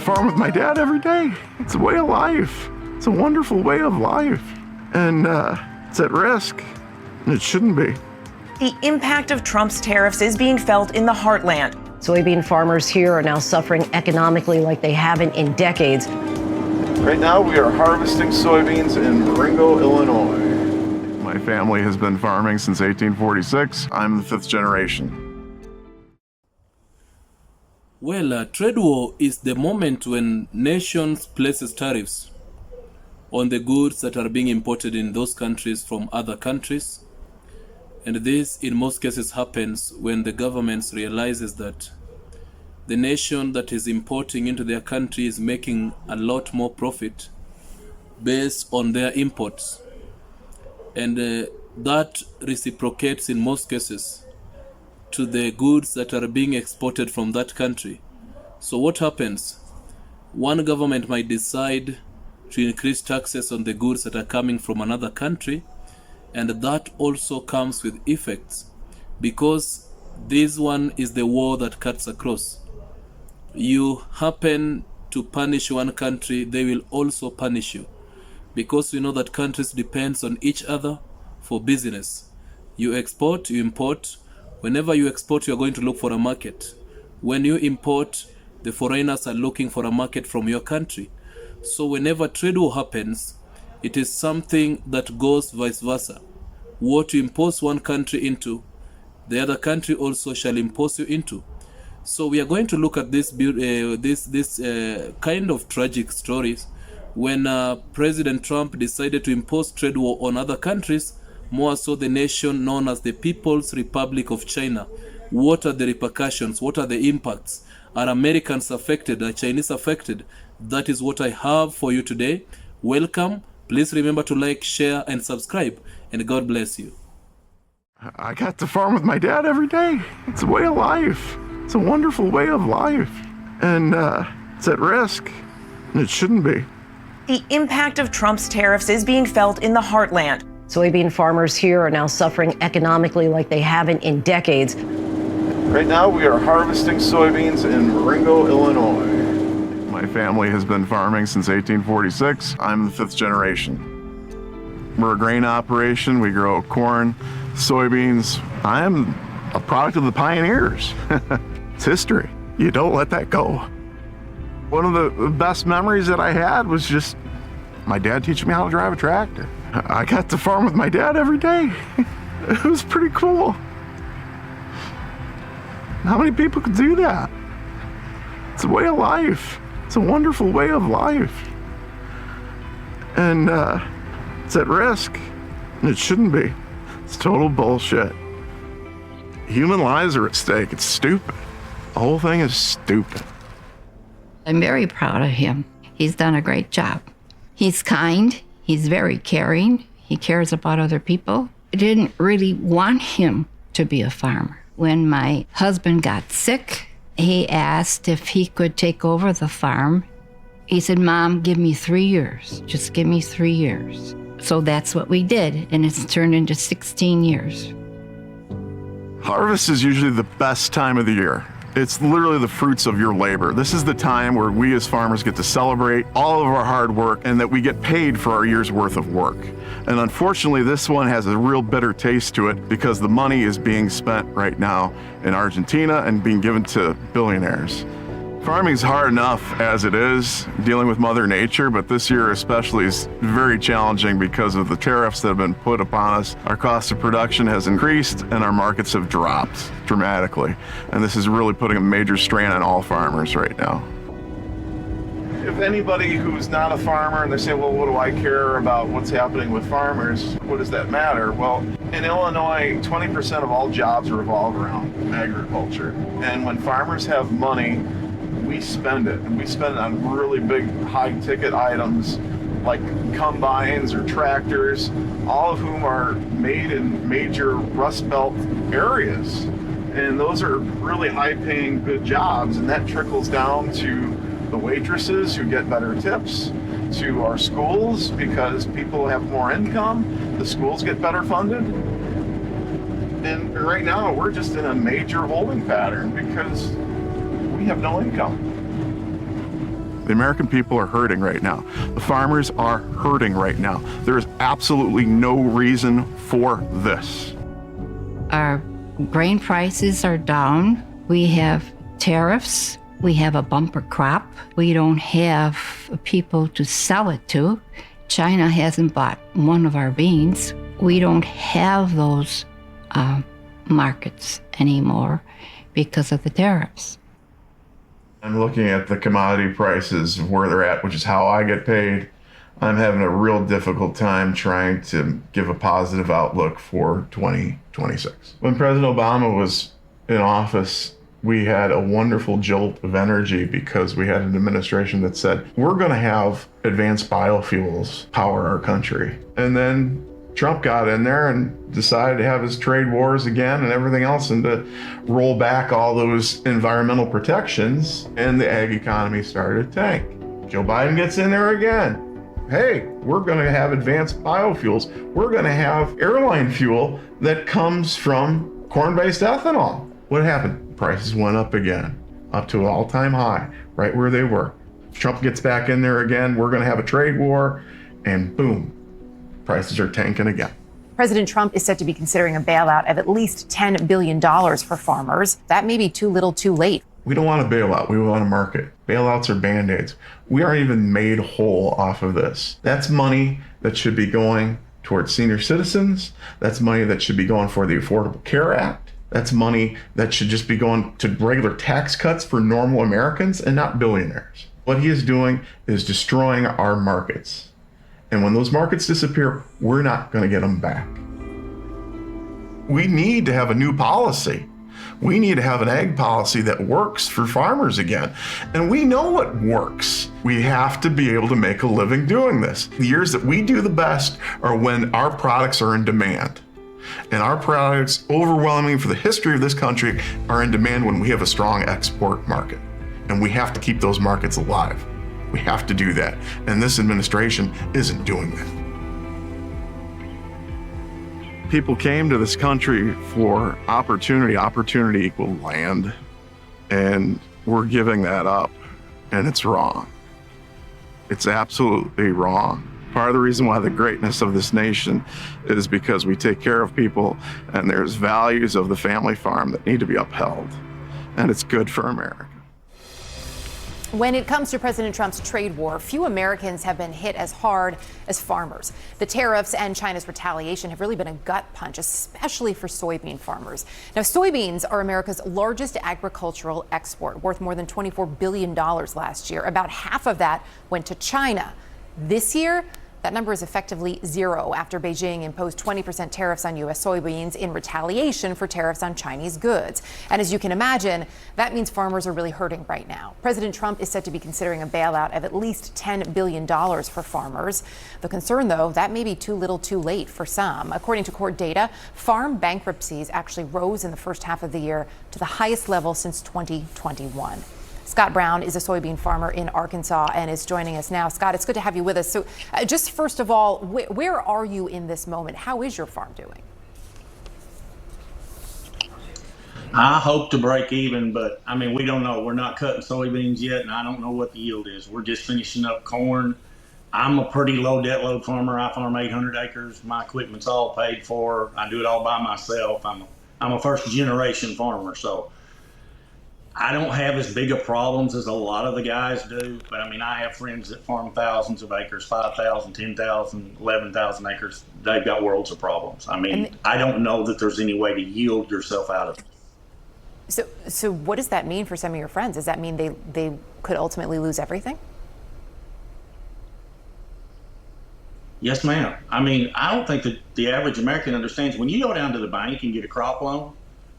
farm with my dad every day. It's a way of life. It's a wonderful way of life. And it's at risk, and it shouldn't be. The impact of Trump's tariffs is being felt in the heartland. Soybean farmers here are now suffering economically like they haven't in decades. Right now, we are harvesting soybeans in Marengo, Illinois. My family has been farming since 1846. I'm the fifth generation. Well, a trade war is the moment when nations places tariffs on the goods that are being imported in those countries from other countries. And this, in most cases, happens when the governments realizes that the nation that is importing into their country is making a lot more profit based on their imports. And that reciprocates in most cases to the goods that are being exported from that country. So what happens? One government might decide to increase taxes on the goods that are coming from another country, and that also comes with effects, because this one is the war that cuts across. You happen to punish one country, they will also punish you, because we know that countries depend on each other for business. You export, you import. Whenever you export, you're going to look for a market. When you import, the foreigners are looking for a market from your country. So whenever trade war happens, it is something that goes vice versa. What you impose one country into, the other country also shall impose you into. So we are going to look at this kind of tragic stories when President Trump decided to impose trade war on other countries, more so the nation known as the People's Republic of China. What are the repercussions? What are the impacts? Are Americans affected? Are Chinese affected? That is what I have for you today. Welcome. Please remember to like, share, and subscribe. And God bless you. I got to farm with my dad every day. It's a way of life. It's a wonderful way of life. And it's at risk, and it shouldn't be. The impact of Trump's tariffs is being felt in the heartland. Soybean farmers here are now suffering economically like they haven't in decades. Right now, we are harvesting soybeans in Marengo, Illinois. My family has been farming since 1846. I'm the fifth generation. We're a grain operation. We grow corn, soybeans. I am a product of the pioneers. It's history. You don't let that go. One of the best memories that I had was just my dad teaching me how to drive a tractor. I got to farm with my dad every day. It was pretty cool. How many people could do that? It's a way of life. It's a wonderful way of life. And it's at risk, and it shouldn't be. It's total bullshit. Human lives are at stake. It's stupid. The whole thing is stupid. I'm very proud of him. He's done a great job. He's kind. He's very caring. He cares about other people. I didn't really want him to be a farmer. When my husband got sick, he asked if he could take over the farm. He said, "Mom, give me 3 years. Just give me 3 years." So that's what we did, and it's turned into 16 years. Harvest is usually the best time of the year. It's literally the fruits of your labor. This is the time where we as farmers get to celebrate all of our hard work and that we get paid for our year's worth of work. And unfortunately, this one has a real bitter taste to it because the money is being spent right now in Argentina and being given to billionaires. Farming's hard enough as it is, dealing with Mother Nature, but this year especially is very challenging because of the tariffs that have been put upon us. Our cost of production has increased and our markets have dropped dramatically. And this is really putting a major strain on all farmers right now. If anybody who's not a farmer and they say, well, what do I care about what's happening with farmers? What does that matter? Well, in Illinois, 20% of all jobs revolve around agriculture. And when farmers have money, we spend it, and we spend it on really big high-ticket items like combines or tractors, all of whom are made in major Rust Belt areas. And those are really high-paying, good jobs, and that trickles down to the waitresses who get better tips, to our schools because people have more income, the schools get better funded. And right now, we're just in a major holding pattern because we have no income. The American people are hurting right now. The farmers are hurting right now. There is absolutely no reason for this. Our grain prices are down. We have tariffs. We have a bumper crop. We don't have people to sell it to. China hasn't bought one of our beans. We don't have those markets anymore because of the tariffs. I'm looking at the commodity prices, where they're at, which is how I get paid. I'm having a real difficult time trying to give a positive outlook for 2026. When President Obama was in office, we had a wonderful jolt of energy because we had an administration that said, we're going to have advanced biofuels power our country. And then Trump got in there and decided to have his trade wars again and everything else, and to roll back all those environmental protections, and the ag economy started to tank. Joe Biden gets in there again. Hey, we're going to have advanced biofuels. We're going to have airline fuel that comes from corn-based ethanol. What happened? Prices went up again, up to an all-time high, right where they were. Trump gets back in there again. We're going to have a trade war, and boom, prices are tanking again. President Trump is said to be considering a bailout of at least $10 billion for farmers. That may be too little too late. We don't want a bailout. We want a market. Bailouts are Band-Aids. We aren't even made whole off of this. That's money that should be going towards senior citizens. That's money that should be going for the Affordable Care Act. That's money that should just be going to regular tax cuts for normal Americans and not billionaires. What he is doing is destroying our markets. And when those markets disappear, we're not going to get them back. We need to have a new policy. We need to have an ag policy that works for farmers again. And we know what works. We have to be able to make a living doing this. The years that we do the best are when our products are in demand. And our products, overwhelming for the history of this country, are in demand when we have a strong export market. And we have to keep those markets alive. We have to do that. And this administration isn't doing that. People came to this country for opportunity. Opportunity equal land. And we're giving that up. And it's wrong. It's absolutely wrong. Part of the reason why the greatness of this nation is because we take care of people, and there's values of the family farm that need to be upheld. And it's good for America. When it comes to President Trump's trade war, few Americans have been hit as hard as farmers. The tariffs and China's retaliation have really been a gut punch, especially for soybean farmers. Now, soybeans are America's largest agricultural export, worth more than $24 billion last year. About half of that went to China. This year, that number is effectively zero after Beijing imposed 20% tariffs on U.S. soybeans in retaliation for tariffs on Chinese goods. And as you can imagine, that means farmers are really hurting right now. President Trump is said to be considering a bailout of at least $10 billion for farmers. The concern, though, that may be too little too late for some. According to court data, farm bankruptcies actually rose in the first half of the year to the highest level since 2021. Scott Brown is a soybean farmer in Arkansas and is joining us now. Scott, it's good to have you with us. So just first of all, where are you in this moment? How is your farm doing? I hope to break even, but I mean, we don't know. We're not cutting soybeans yet, and I don't know what the yield is. We're just finishing up corn. I'm a pretty low debt load farmer. I farm 800 acres. My equipment's all paid for. I do it all by myself. I'm a first generation farmer, so I don't have as big of problems as a lot of the guys do, but I mean, I have friends that farm thousands of acres, 5,000, 10,000, 11,000 acres. They've got worlds of problems. I mean, I don't know that there's any way to yield yourself out of it. So what does that mean for some of your friends? Does that mean they could ultimately lose everything? Yes, ma'am. I mean, I don't think that the average American understands when you go down to the bank and get a crop loan,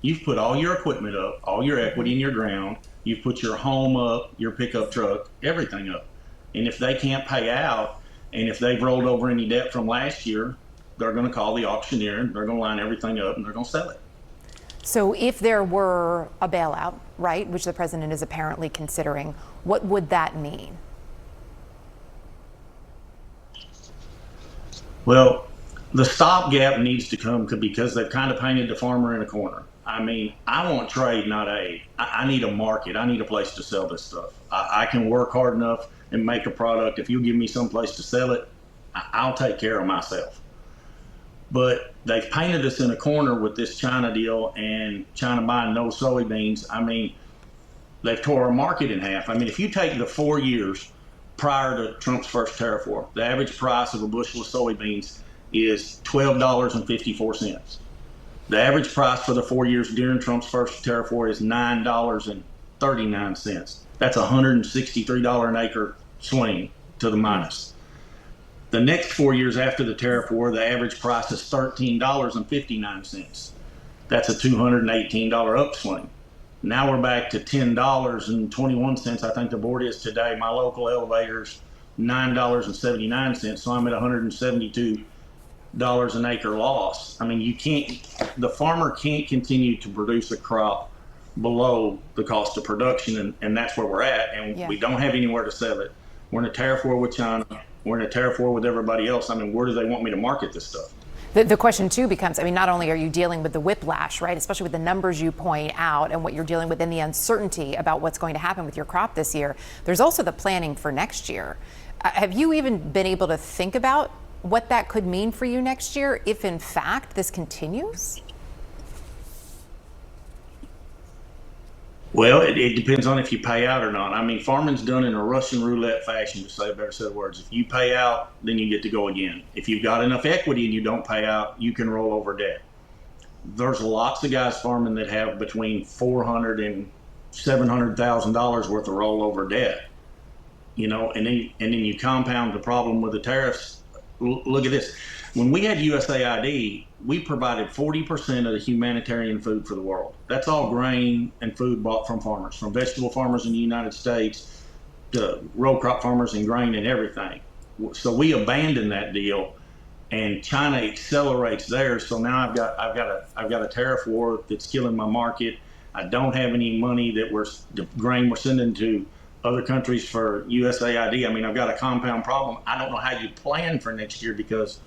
you've put all your equipment up, all your equity in your ground. You've put your home up, your pickup truck, everything up. And if they can't pay out, and if they've rolled over any debt from last year, they're going to call the auctioneer, and they're going to line everything up, and they're going to sell it. So if there were a bailout, right, which the president is apparently considering, what would that mean? Well, the stopgap needs to come because they've kind of painted the farmer in a corner. I mean, I want trade, not aid. I need a market. I need a place to sell this stuff. I can work hard enough and make a product. If you give me some place to sell it, I'll take care of myself. But they've painted us in a corner with this China deal and China buying no soybeans. I mean, they've tore our market in half. I mean, if you take the 4 years prior to Trump's first tariff war, the average price of a bushel of soybeans is $12.54. The average price for the 4 years during Trump's first tariff war is $9.39. That's $163 an acre swing to the minus. The next 4 years after the tariff war, the average price is $13.59. That's a $218 upswing. Now we're back to $10.21. I think the board is today. My local elevator's $9.79. So I'm at $172 an acre loss. I mean, the farmer can't continue to produce a crop below the cost of production, and that's where we're at. And we don't have anywhere to sell it. We're in a tariff war with China. We're in a tariff war with everybody else. I mean, where do they want me to market this stuff? The question, too, becomes, I mean, not only are you dealing with the whiplash, right, especially with the numbers you point out and what you're dealing with and the uncertainty about what's going to happen with your crop this year, there's also the planning for next year. Have you even been able to think about what that could mean for you next year if, in fact, this continues? Well, it depends on if you pay out or not. I mean, farming's done in a Russian roulette fashion, to say a better set of words. If you pay out, then you get to go again. If you've got enough equity and you don't pay out, you can roll over debt. There's lots of guys farming that have between $400,000 and $700,000 worth of rollover debt. You know, and then you compound the problem with the tariffs. Look at this. When we had USAID, we provided 40% of the humanitarian food for the world. That's all grain and food bought from farmers, from vegetable farmers in the United States to row crop farmers and grain and everything. So we abandoned that deal, and China accelerates theirs. So now I've got a tariff war that's killing my market. I don't have any money the grain we're sending to other countries for USAID. I mean, I've got a compound problem. I don't know how you plan for next year because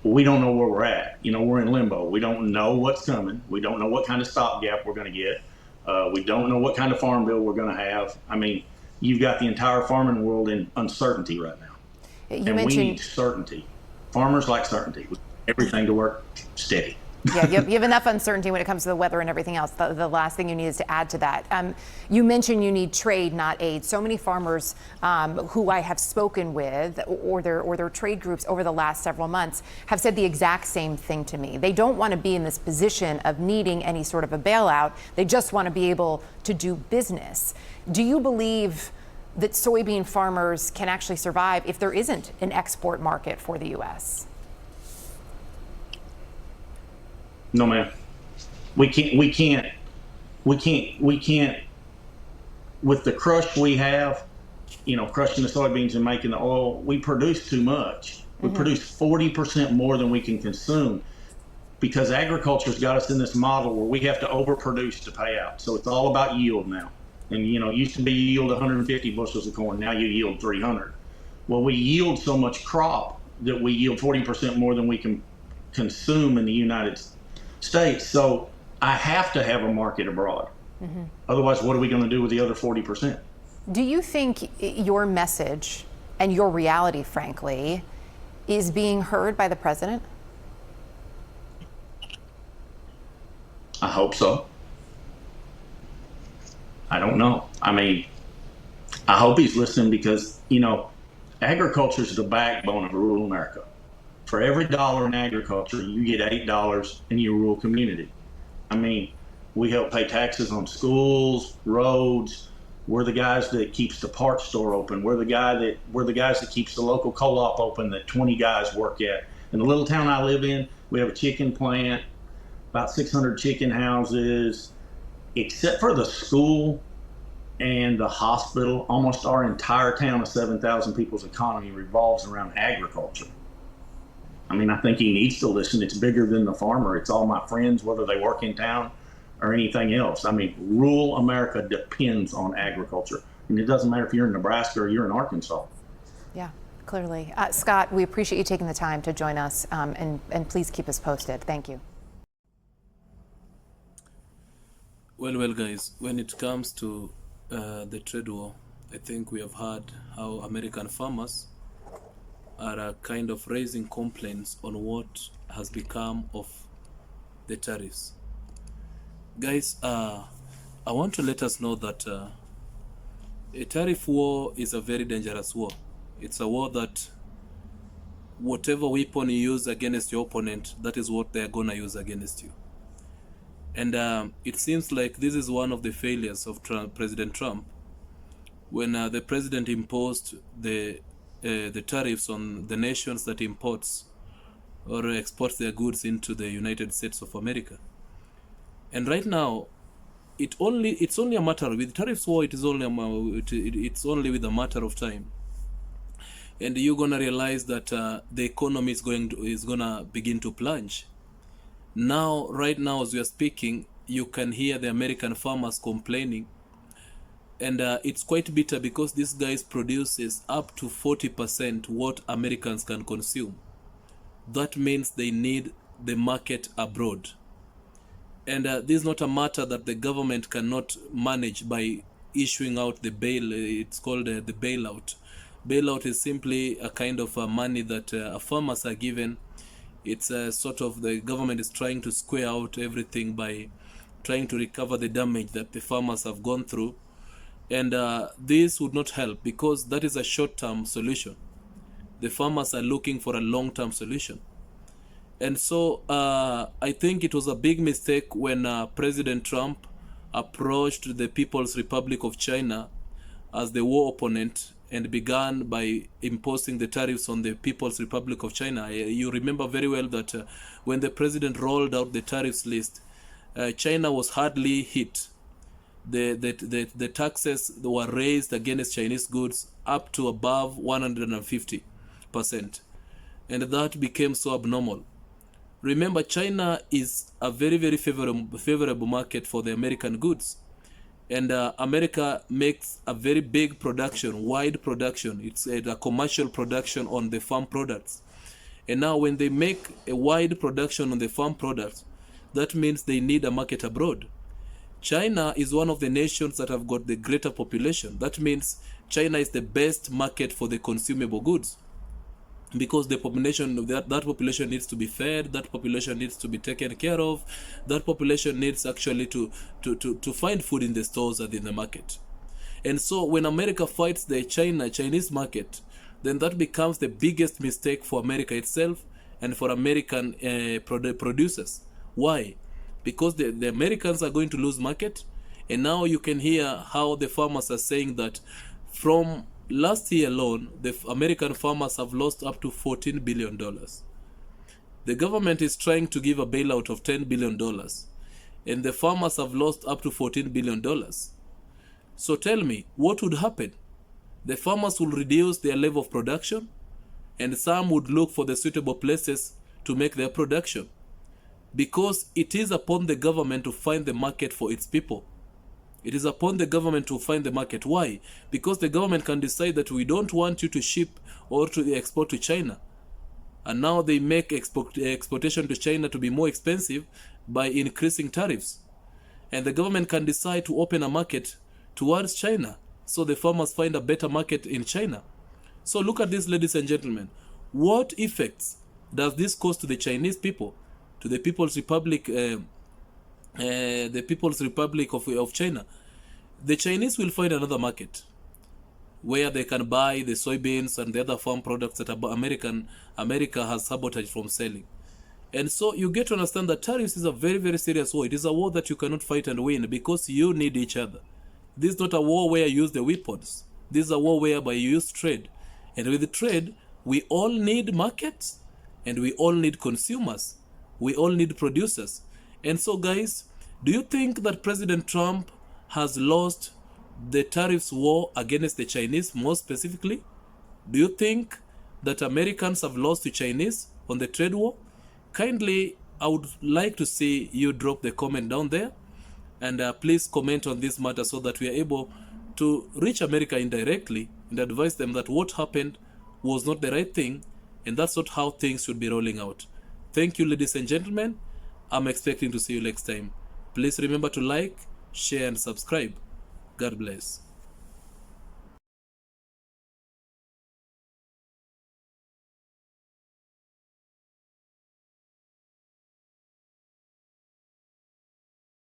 we don't know where we're at. You know, we're in limbo. We don't know what's coming. We don't know what kind of stopgap we're going to get. We don't know what kind of farm bill we're going to have. I mean, you've got the entire farming world in uncertainty right now. We need certainty. Farmers like certainty. Everything to work steady. Yeah, you have enough uncertainty when it comes to the weather and everything else. The last thing you need is to add to that. You mentioned you need trade, not aid. So many farmers who I have spoken with or their trade groups over the last several months have said the exact same thing to me. They don't want to be in this position of needing any sort of a bailout. They just want to be able to do business. Do you believe that soybean farmers can actually survive if there isn't an export market for the U.S.? No, ma'am. We can't, with the crush we have, you know, crushing the soybeans and making the oil, we produce too much. We produce 40% more than we can consume because agriculture's got us in this model where we have to overproduce to pay out. So it's all about yield now. And, you know, it used to be you yield 150 bushels of corn. Now you yield 300. Well, we yield so much crop that we yield 40% more than we can consume in the United States. So I have to have a market abroad. Otherwise, what are we going to do with the other 40%? Do you think your message and your reality, frankly, is being heard by the president? I hope so. I don't know. I mean, I hope he's listening because, you know, agriculture is the backbone of rural America. For every dollar in agriculture, you get $8 in your rural community. I mean, we help pay taxes on schools, roads. We're the guys that keeps the parts store open. We're the guys that keeps the local co-op open that 20 guys work at. In the little town I live in, we have a chicken plant, about 600 chicken houses. Except for the school and the hospital, almost our entire town of 7,000 people's economy revolves around agriculture. I mean, I think he needs to listen. It's bigger than the farmer. It's all my friends, whether they work in town or anything else. I mean, rural America depends on agriculture. And it doesn't matter if you're in Nebraska or you're in Arkansas. Yeah, clearly. Scott, we appreciate you taking the time to join us, and please keep us posted. Thank you. Well, guys, when it comes to the trade war, I think we have heard how American farmers are kind of raising complaints on what has become of the tariffs. Guys, I want to let us know that a tariff war is a very dangerous war. It's a war that whatever weapon you use against your opponent, that is what they're gonna use against you. And it seems like this is one of the failures of President Trump, when the president imposed the tariffs on the nations that imports or exports their goods into the United States of America. And right now, it's only a matter with tariffs war. It's only with a matter of time, and you're gonna realize that the economy is gonna begin to plunge. Now, right now, as we are speaking, you can hear the American farmers complaining, and it's quite bitter because this guy produces up to 40% what Americans can consume. That means they need the market abroad. And this is not a matter that the government cannot manage by issuing out the bail. It's called the bailout. Bailout is simply a kind of money that farmers are given. It's sort of the government is trying to square out everything by trying to recover the damage that the farmers have gone through. And this would not help because that is a short-term solution. The farmers are looking for a long-term solution. And so I think it was a big mistake when President Trump approached the People's Republic of China as the war opponent and began by imposing the tariffs on the People's Republic of China. You remember very well that when the president rolled out the tariffs list, China was hardly hit. The taxes were raised against Chinese goods up to above 150%. And that became so abnormal. Remember, China is a very, very favorable market for the American goods. And America makes a very big production, wide production. It's a commercial production on the farm products. And now when they make a wide production on the farm products, that means they need a market abroad. China is one of the nations that have got the greater population. That means China is the best market for the consumable goods. Because the population, that population needs to be fed, that population needs to be taken care of, that population needs actually to find food in the stores and in the market. And so when America fights the Chinese market, then that becomes the biggest mistake for America itself and for American producers. Why? Because the Americans are going to lose market. And now you can hear how the farmers are saying that from last year alone, the American farmers have lost up to $14 billion. The government is trying to give a bailout of $10 billion, and the farmers have lost up to $14 billion. So tell me, what would happen? The farmers will reduce their level of production, and some would look for the suitable places to make their production. Because it is upon the government to find the market for its people. It is upon the government to find the market. Why? Because the government can decide that we don't want you to ship or to export to China. And now they make exportation to China to be more expensive by increasing tariffs. And the government can decide to open a market towards China. So the farmers find a better market in China. So look at this, ladies and gentlemen. What effects does this cause to the Chinese people, to the People's Republic of China? The Chinese will find another market where they can buy the soybeans and the other farm products that America has sabotaged from selling. And so you get to understand that tariffs is a very, very serious war. It is a war that you cannot fight and win because you need each other. This is not a war where you use the weapons. This is a war whereby you use trade. And with the trade, we all need markets and we all need consumers. We all need producers. And so guys, do you think that President Trump has lost the tariffs war against the Chinese more specifically? Do you think that Americans have lost to Chinese on the trade war? Kindly, I would like to see you drop the comment down there. And please comment on this matter so that we are able to reach America indirectly and advise them that what happened was not the right thing and that's not how things should be rolling out. Thank you, ladies and gentlemen. I'm expecting to see you next time. Please remember to like, share, and subscribe. God bless.